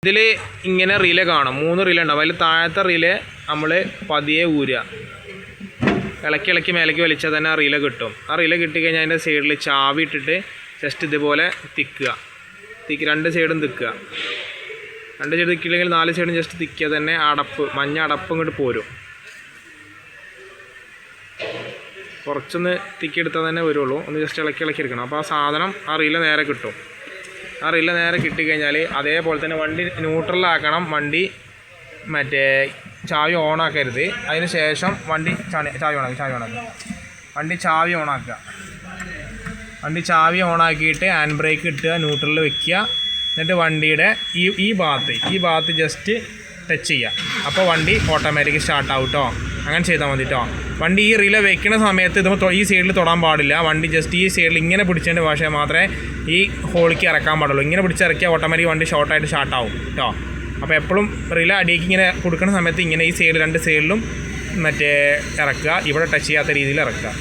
ഇതിൽ ഇങ്ങനെ റിലേ കാണും, 3 റിലേ ഉണ്ടാവും. അതിൽ താഴത്തെ റിലേ നമ്മൾ പതിയെ ഊരുക, ഇളക്കി മേലേക്ക് വലിച്ചാൽ തന്നെ ആ റിലേ കിട്ടും. ആ റിലേ കിട്ടിക്കഴിഞ്ഞാൽ അതിൻ്റെ സൈഡിൽ ചാവി ഇട്ടിട്ട് ജസ്റ്റ് ഇതുപോലെ തിക്കുക, 2 സൈഡും തിക്കുക. 2 സൈഡ് തിക്കില്ലെങ്കിൽ 4 സൈഡും ജസ്റ്റ് തിക്കിയാൽ തന്നെ മഞ്ഞ അടപ്പ് ഇങ്ങോട്ട് പോരും. കുറച്ചൊന്ന് തിക്കിയെടുത്താൽ തന്നെ വരുള്ളൂ. ഒന്ന് ജസ്റ്റ് ഇളക്കി എടുക്കണം. അപ്പോൾ ആ സാധനം ആ റിലേ നേരെ കിട്ടും. ആ റിലേ നേരെ കിട്ടിക്കഴിഞ്ഞാൽ അതേപോലെ തന്നെ വണ്ടി ന്യൂട്രലാക്കണം. വണ്ടി മറ്റേ ചാവി ഓണാക്കരുത്. അതിന് ശേഷം വണ്ടി ചാവി ഓണാക്കുക. വണ്ടി ചാവി ഓണാക്കിയിട്ട് ഹാൻഡ് ബ്രേക്ക് ഇട്ടുക, ന്യൂട്രലിൽ വെക്കുക. എന്നിട്ട് വണ്ടിയുടെ ഈ ഭാഗത്ത് ജസ്റ്റ് ടച്ച് ചെയ്യുക. അപ്പോൾ വണ്ടി ഓട്ടോമാറ്റിക് സ്റ്റാർട്ടാവും കേട്ടോ. അങ്ങനെ ചെയ്താൽ മതി കേട്ടോ. വണ്ടി ഈ റിലേ വെക്കുന്ന സമയത്ത് ഇത് ഈ സൈഡിൽ തൊടാൻ പാടില്ല. വണ്ടി ജസ്റ്റ് ഈ സൈഡിൽ ഇങ്ങനെ പിടിച്ചതിൻ്റെ പക്ഷേ മാത്രമേ ഈ ഹോളിക്ക് ഇറക്കാൻ പാടുള്ളൂ. ഇങ്ങനെ പിടിച്ചിറക്കിയാൽ ഓട്ടോമാറ്റിക് വണ്ടി ഷോർട്ടായിട്ട് സ്റ്റാർട്ടാവും കേട്ടോ. അപ്പോൾ എപ്പോഴും റിലേ അടിയിലേക്ക് ഇങ്ങനെ കൊടുക്കുന്ന സമയത്ത് ഇങ്ങനെ ഈ സൈഡ് 2 സൈഡിലും മറ്റേ ഇറക്കുക, ഇവിടെ ടച്ച് ചെയ്യാത്ത രീതിയിൽ ഇറക്കുക.